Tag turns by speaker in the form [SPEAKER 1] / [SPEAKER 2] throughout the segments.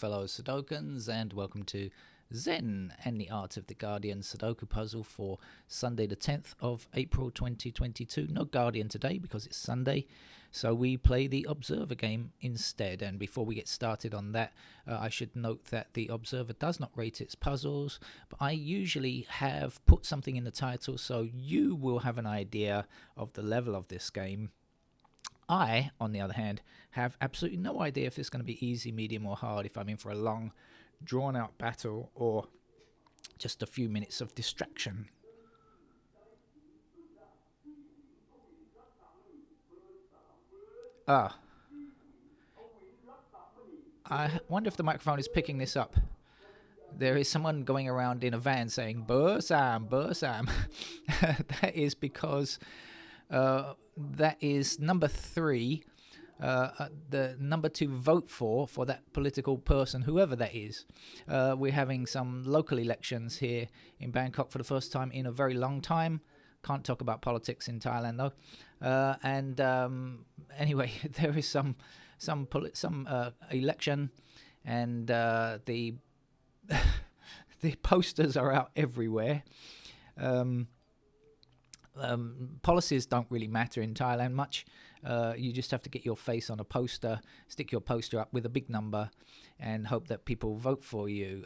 [SPEAKER 1] fellow Sudokans, and welcome to Zen and the Art of the Guardian Sudoku puzzle for Sunday the 10th of April 2022. No Guardian today because it's Sunday, so we play the Observer game instead. And before we get started on that, I should note that the Observer does not rate its puzzles, but I usually have put something in the title so you will have an idea of the level of this game. I, on the other hand, have absolutely no idea if it's going to be easy, medium, or hard, if I'm in for a long, drawn-out battle, or just a few minutes of distraction. I wonder if the microphone is picking this up. There is someone going around in a van saying, "Burr Sam, Burr Sam." That is because that is number 3, the number to vote for that political person, whoever that is. We're having some local elections here in Bangkok for the first time in a very long time. Can't talk about politics in Thailand though. Anyway, there is some election, and the the posters are out everywhere. Policies don't really matter in Thailand much. You just have to get your face on a poster, stick your poster up with a big number, and hope that people vote for you.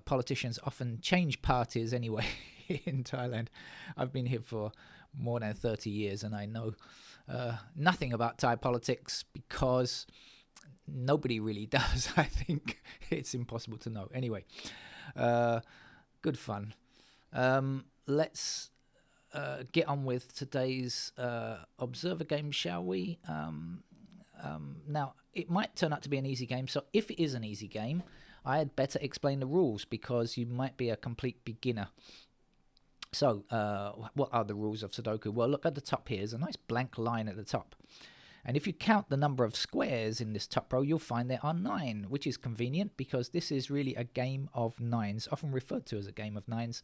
[SPEAKER 1] Politicians often change parties anyway in Thailand. I've been here for more than 30 years, and I know nothing about Thai politics because nobody really does. I think it's impossible to know. Anyway, good fun. Let's get on with today's Observer game, shall we? Now, it might turn out to be an easy game, so if it is an easy game, I had better explain the rules because you might be a complete beginner. So, what are the rules of Sudoku? Well, look at the top here. There's a nice blank line at the top. And if you count the number of squares in this top row, you'll find there are 9, which is convenient because this is really a game of 9s, often referred to as a game of 9s.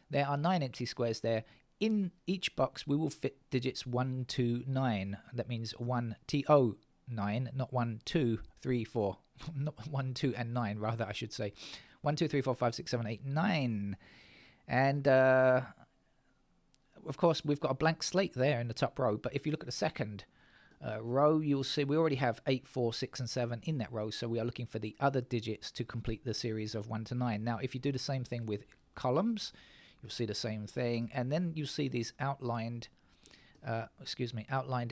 [SPEAKER 1] There are 9 empty squares there. In each box, we will fit digits 1 to 9. That means 1 TO 9, not 1, 2, 3, 4. Not 1, 2, and 9, rather, I should say. 1, 2, 3, 4, 5, 6, 7, 8, 9. And, of course, we've got a blank slate there in the top row. But if you look at the second row, you'll see we already have 8, 4, 6, and 7 in that row. So we are looking for the other digits to complete the series of 1 to 9. Now, if you do the same thing with columns, you'll see the same thing, and then you see these outlined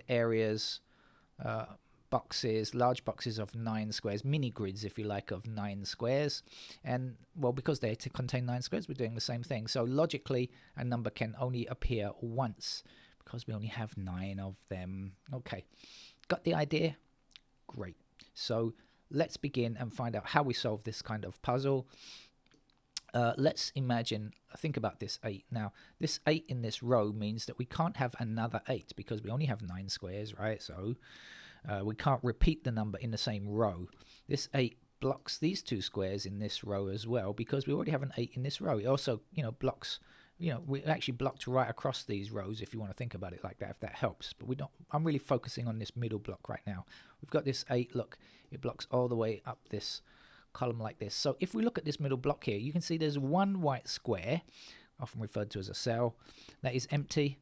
[SPEAKER 1] areas, boxes, large boxes of 9 squares, mini grids, if you like, of 9 squares. And, well, because they contain 9 squares, we're doing the same thing. So logically, a number can only appear once because we only have 9 of them. Okay, got the idea? Great. So let's begin and find out how we solve this kind of puzzle. Let's think about this 8. Now, this 8 in this row means that we can't have another 8 because we only have 9 squares, right? So we can't repeat the number in the same row. This 8 blocks these 2 squares in this row as well because we already have an 8 in this row. It also, blocks, we actually blocked right across these rows if you want to think about it like that, if that helps. But we don't. I'm really focusing on this middle block right now. We've got this 8, look, it blocks all the way up this column like this. So if we look at this middle block here, you can see there's one white square, often referred to as a cell, that is empty,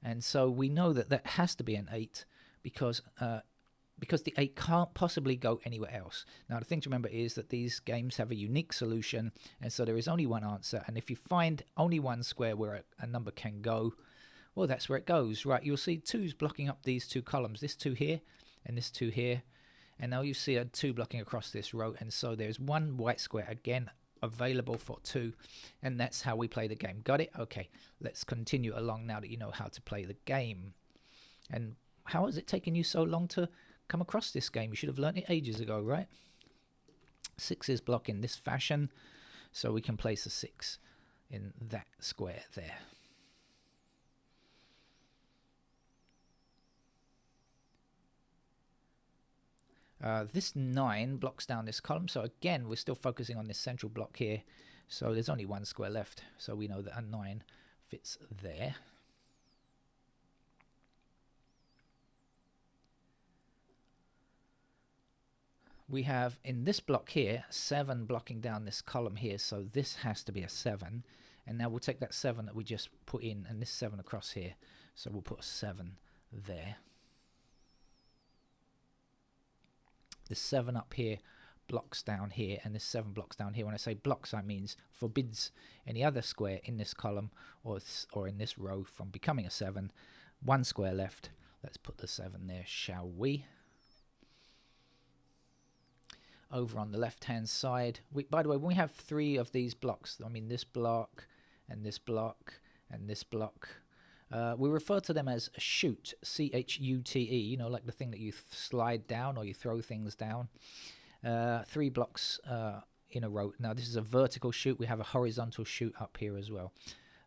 [SPEAKER 1] and so we know that that has to be an 8 because the 8 can't possibly go anywhere else. Now, the thing to remember is that these games have a unique solution, and so there is only one answer, and if you find only one square where a number can go, well, that's where it goes, right? You'll see 2's blocking up these 2 columns, this 2 here and this 2 here. And now you see a 2 blocking across this row, and so there's one white square again available for 2, and that's how we play the game. Got it? Okay, let's continue along now that you know how to play the game. And how has it taken you so long to come across this game? You should have learned it ages ago, right? 6's block in this fashion, so we can place a 6 in that square there. This 9 blocks down this column, so again we're still focusing on this central block here, so there's only one square left, so we know that a 9 fits there. we have in this block here 7 blocking down this column here, so this has to be a 7. And now we'll take that 7 that we just put in and this 7 across here, so we'll put a 7 there. This 7 up here blocks down here, and this 7 blocks down here. When I say blocks, I means forbids any other square in this column or in this row from becoming a 7. 1 square left. Let's put the 7 there, shall we? Over on the left hand side, by the way, when we have 3 of these blocks, I mean this block and this block and this block, we refer to them as a chute, C-H-U-T-E, you know, like the thing that you slide down or you throw things down. 3 blocks in a row. Now this is a vertical chute. We have a horizontal chute up here as well.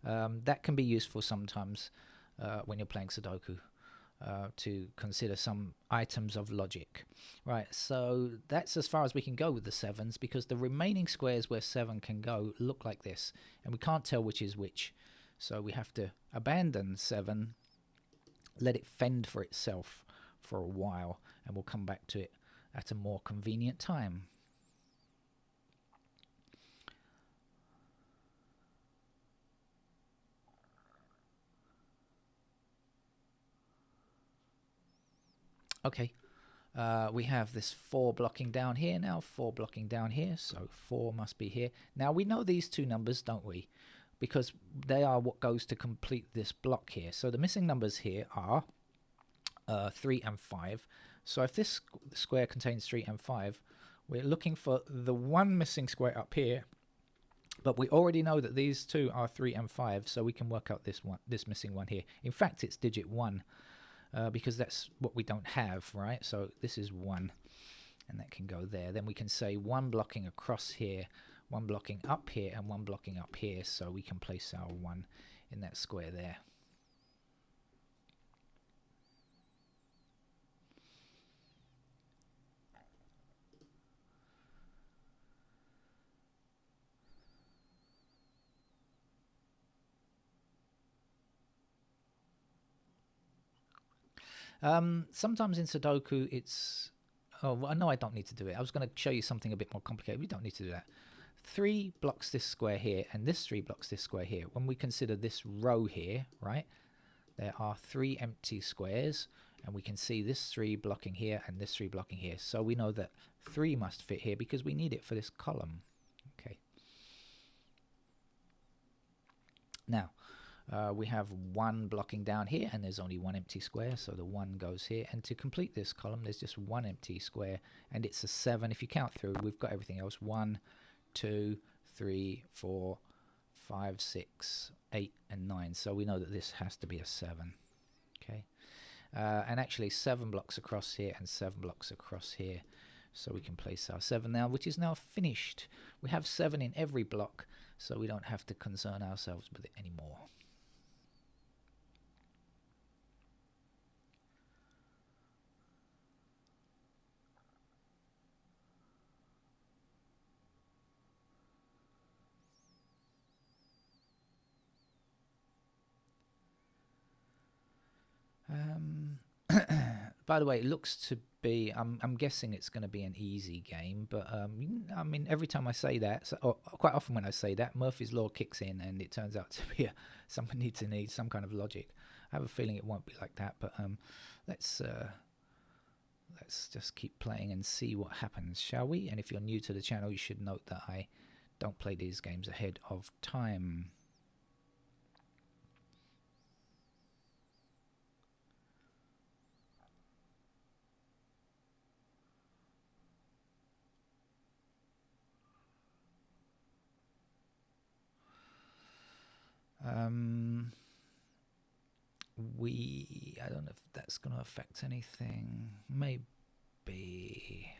[SPEAKER 1] That can be useful sometimes when you're playing Sudoku, to consider some items of logic. Right, so that's as far as we can go with the 7s, because the remaining squares where 7 can go look like this, and we can't tell which is which. So we have to abandon 7, let it fend for itself for a while, and we'll come back to it at a more convenient time. Okay, we have this 4 blocking down here now, 4 blocking down here, so 4 must be here. Now we know these 2 numbers, don't we? Because they are what goes to complete this block here. So the missing numbers here are 3 and 5. So if this square contains 3 and 5, we're looking for the 1 missing square up here, but we already know that these 2 are 3 and 5, so we can work out this missing one here. In fact, it's digit 1. Because that's what we don't have, right? So this is 1, and that can go there. Then we can say 1 blocking across here, 1 blocking up here, and 1 blocking up here, so we can place our 1 in that square there. Sometimes in Sudoku it's... Oh, well, no, I don't need to do it. I was going to show you something a bit more complicated. We don't need to do that. 3 blocks this square here, and this 3 blocks this square here. When we consider this row here, right, there are 3 empty squares, and we can see this 3 blocking here and this 3 blocking here. So we know that 3 must fit here because we need it for this column. Okay. Now, we have 1 blocking down here, and there's only 1 empty square, so the 1 goes here. And to complete this column, there's just 1 empty square, and it's a 7. If you count through, we've got everything else. 1, 2, 3, 4, 5, 6, 8, and 9. So we know that this has to be a 7. Okay, and actually 7 blocks across here and 7 blocks across here. So we can place our 7 now, which is now finished. We have 7 in every block, so we don't have to concern ourselves with it anymore. By the way, it looks to be, I'm guessing it's going to be an easy game, but I mean, every time I say that, or quite often when I say that, Murphy's Law kicks in and it turns out to be something needs some kind of logic. I have a feeling it won't be like that, but let's just keep playing and see what happens, shall we? And if you're new to the channel, you should note that I don't play these games ahead of time. I don't know if that's going to affect anything. Maybe.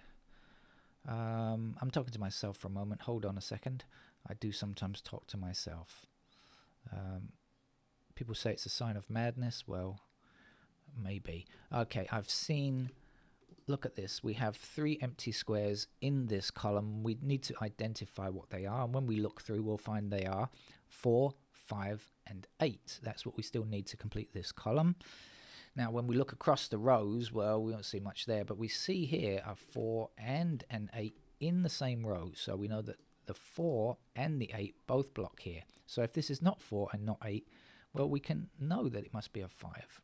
[SPEAKER 1] I'm talking to myself for a moment. Hold on a second. I do sometimes talk to myself. People say it's a sign of madness. Well, maybe. Okay, I've seen... Look at this. We have 3 empty squares in this column. We need to identify what they are. And when we look through, we'll find they are 4, 5, and 8. That's what we still need to complete this column. Now, when we look across the rows, well, we don't see much there, but we see here a 4 and an 8 in the same row. So we know that the 4 and the 8 both block here. So if this is not 4 and not 8, well, we can know that it must be a 5.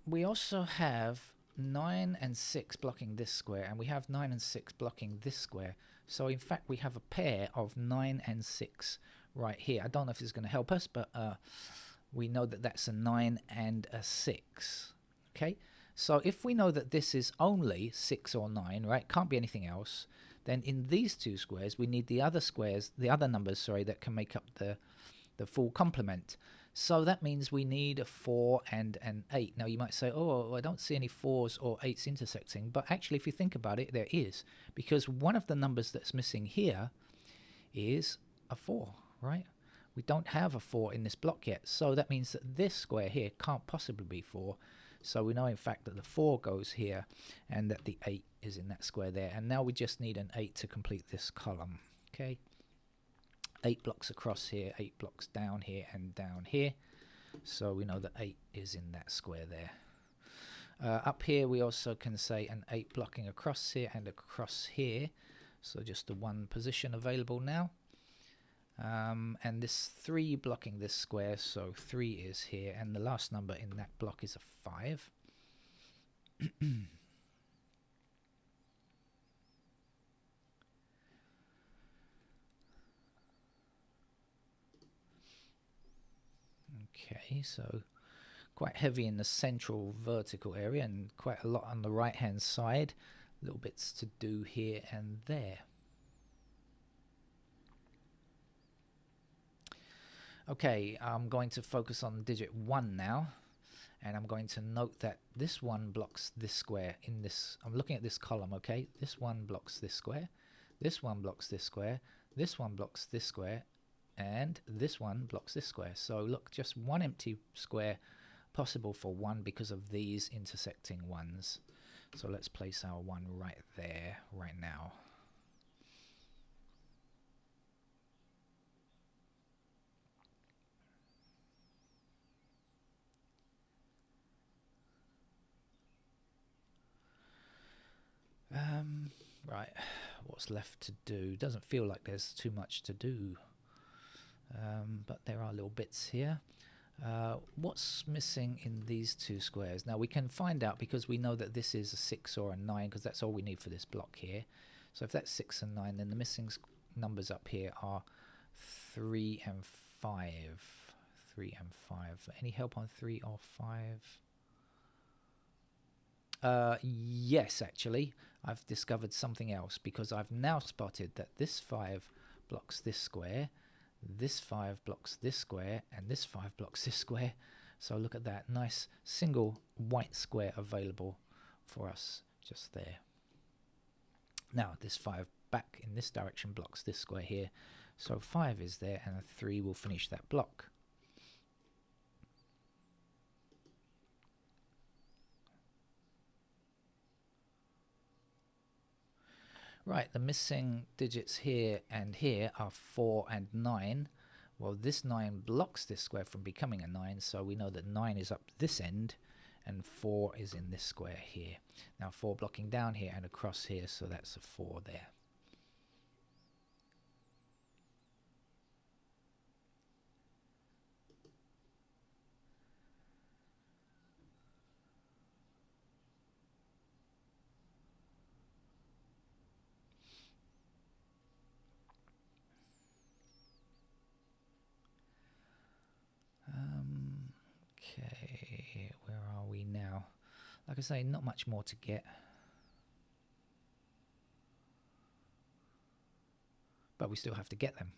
[SPEAKER 1] We also have 9 and 6 blocking this square, and we have 9 and 6 blocking this square. So in fact, we have a pair of 9 and 6 right here. I don't know if this is going to help us, but we know that that's a 9 and a 6. Okay, so if we know that this is only 6 or 9, right, can't be anything else, then in these two squares, we need the other squares, the other numbers, sorry, that can make up the full complement. So that means we need a 4 and an 8. Now you might say, oh, I don't see any 4s or 8s intersecting. But actually, if you think about it, there is. Because one of the numbers that's missing here is a 4, right? We don't have a 4 in this block yet. So that means that this square here can't possibly be 4. So we know, in fact, that the 4 goes here and that the 8 is in that square there. And now we just need an 8 to complete this column. Okay. 8 blocks across here, 8 blocks down here and down here. So we know that 8 is in that square there. Up here we also can say an 8 blocking across here and across here. So just the one position available now. And this 3 blocking this square, so 3 is here. And the last number in that block is a 5. Okay, so quite heavy in the central vertical area and quite a lot on the right hand side. Little bits to do here and there. Okay, I'm going to focus on digit 1 now, and I'm going to note that this one blocks this square in this. I'm looking at this column, okay? This one blocks this square, this one blocks this square, this one blocks this square, and this one blocks this square. So look, just one empty square possible for 1 because of these intersecting ones. So let's place our 1 right there, right now. Right, what's left to do? Doesn't feel like there's too much to do, but there are little bits here. What's missing in these two squares? Now we can find out because we know that this is a 6 or a 9 because that's all we need for this block here. So if that's 6 and 9, then the missing numbers up here are 3 and 5. 3 and 5. Any help on 3 or 5? Yes, actually. I've discovered something else because I've now spotted that this 5 blocks this square, this 5 blocks this square, and this 5 blocks this square. So look at that, nice single white square available for us just there. Now this 5 back in this direction blocks this square here. So 5 is there and a 3 will finish that block. Right, the missing digits here and here are 4 and 9. Well, this 9 blocks this square from becoming a 9, so we know that 9 is up this end and 4 is in this square here. Now 4 blocking down here and across here, so that's a 4 there. Okay, where are we now? Like I say, not much more to get. But we still have to get them.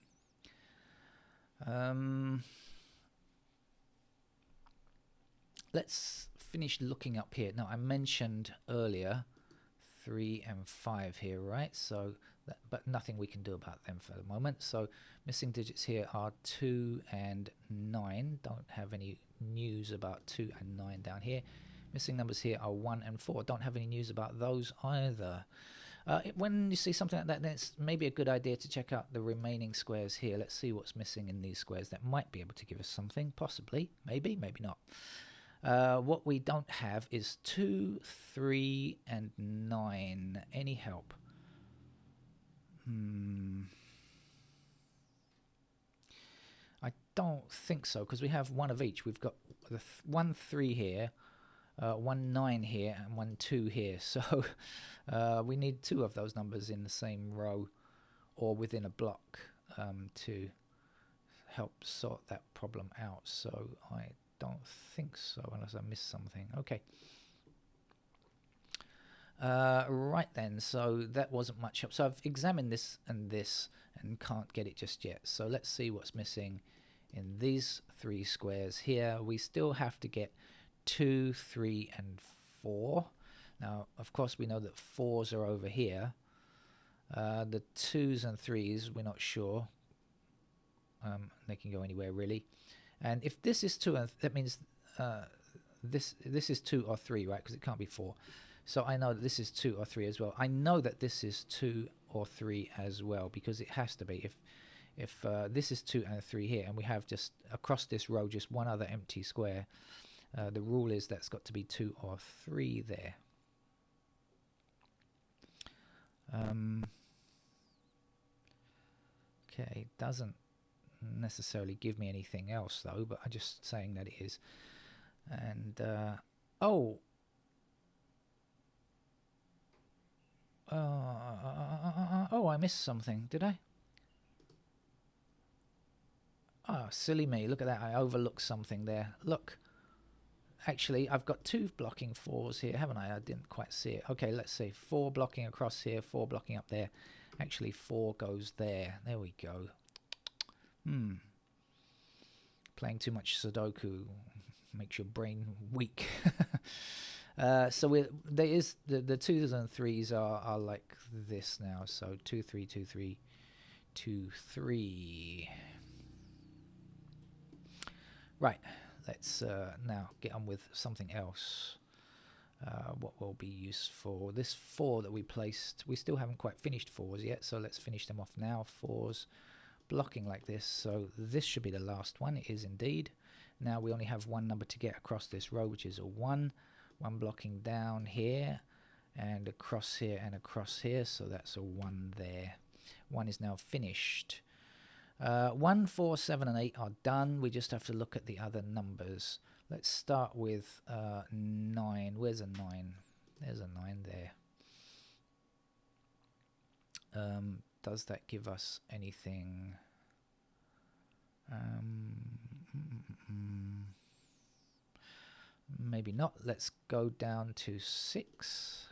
[SPEAKER 1] Let's finish looking up here. Now, I mentioned earlier 3 and 5 here, right? So that, but nothing we can do about them for the moment. So missing digits here are 2 and 9. Don't have any news about 2 and 9 down here. Missing numbers here are 1 and 4. Don't have any news about those either. When you see something like that, then it's maybe a good idea to check out the remaining squares here. Let's see what's missing in these squares. That might be able to give us something, possibly, maybe not. What we don't have is 2, 3, and 9. Any help? I don't think so, because we have one of each. We've got the 1, 3 here, 1, 9 here, and 1, 2 here. So we need 2 of those numbers in the same row or within a block to help sort that problem out. So I don't think so, unless I missed something. Okay. Right then, so that wasn't much help. So I've examined this and can't get it just yet. So let's see what's missing in these 3 squares here. We still have to get 2, 3, and 4. Now, of course, we know that 4s are over here. The 2s and 3s, we're not sure. They can go anywhere, really. And if this is 2, that means this is 2 or 3, right? Because it can't be 4. So I know that this is 2 or 3 as well. I know that this is 2 or 3 as well, because it has to be. If this is 2 and 3 here, and we have just across this row just one other empty square, the rule is that's got to be 2 or 3 there. Okay, doesn't necessarily give me anything else though, but I'm just saying that it is. And oh, I missed something, did I? Oh, silly me, look at that, I overlooked something there. Look, actually I've got 2 blocking 4s here, haven't I? I didn't quite see it. Okay, let's see, 4 blocking across here, 4 blocking up there. Actually 4 goes there. There we go. Playing too much Sudoku makes your brain weak. So there is the 2s and 3s are like this now. So 2, 3, 2, 3, 2, 3. Right. Let's now get on with something else. What will be useful? This 4 that we placed, we still haven't quite finished 4s yet, so let's finish them off now. 4s blocking like this, so this should be the last one. It is indeed. Now we only have one number to get across this row, which is a 1. 1 blocking down here and across here and across here, so that's a 1 there. 1 is now finished. 1, 4, 7 and 8 are done. We just have to look at the other numbers. Let's start with 9. Where's a 9? There's a 9 there. Does that give us anything? Maybe not. Let's go down to 6.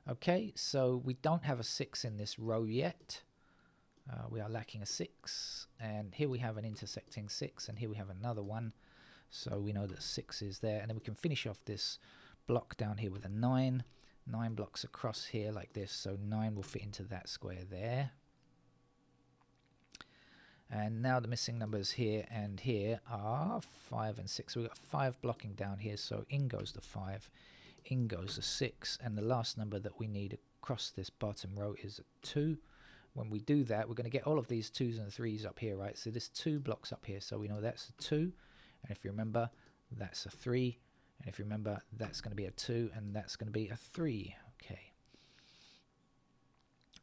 [SPEAKER 1] Okay, so we don't have a 6 in this row yet. We are lacking a 6, and here we have an intersecting 6, and here we have another one. So we know that 6 is there, and then we can finish off this block down here with a 9. 9 blocks across here like this, so 9 will fit into that square there. And now the missing numbers here and here are 5 and 6. So we've got 5 blocking down here, so in goes the 5, in goes the 6, and the last number that we need across this bottom row is a 2. When we do that, we're going to get all of these 2s and 3s up here, right? So this 2 blocks up here, so we know that's a 2, and if you remember, that's a 3, and if you remember, that's going to be a 2, and that's going to be a 3. Okay.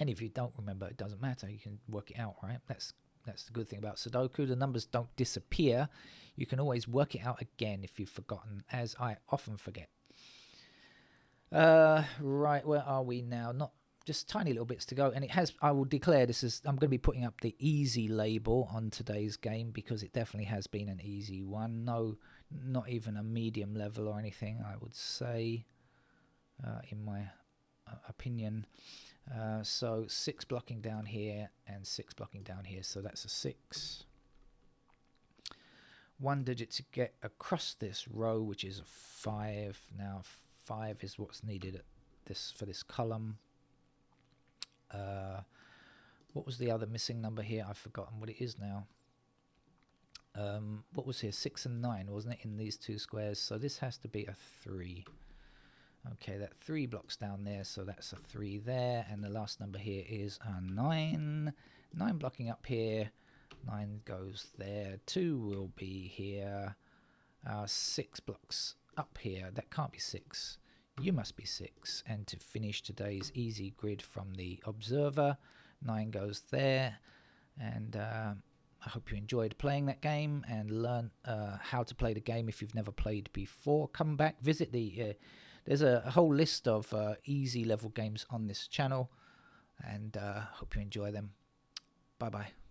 [SPEAKER 1] And if you don't remember, it doesn't matter. You can work it out, right? That's the good thing about Sudoku. The numbers don't disappear. You can always work it out again if you've forgotten, as I often forget. Right, where are we now? Not just tiny little bits to go, and it has, I will declare this is, I'm going to be putting up the easy label on today's game, because it definitely has been an easy one. No, not even a medium level or anything, I would say, in my opinion. So 6 blocking down here and 6 blocking down here, so that's a 6. 1 digit to get across this row, which is a 5. Now 5 is what's needed for this column. What was the other missing number here? I've forgotten what it is now. What was here? 6 and 9, wasn't it, in these 2 squares? So this has to be a 3. Okay, that 3 blocks down there, so that's a 3 there, and the last number here is a 9. 9 blocking up here, 9 goes there, 2 will be here, 6 blocks up here, that can't be 6, you must be 6, and to finish today's easy grid from the observer, 9 goes there, and I hope you enjoyed playing that game and learn how to play the game if you've never played before. Come back, visit the... there's a whole list of easy level games on this channel, and hope you enjoy them. Bye-bye.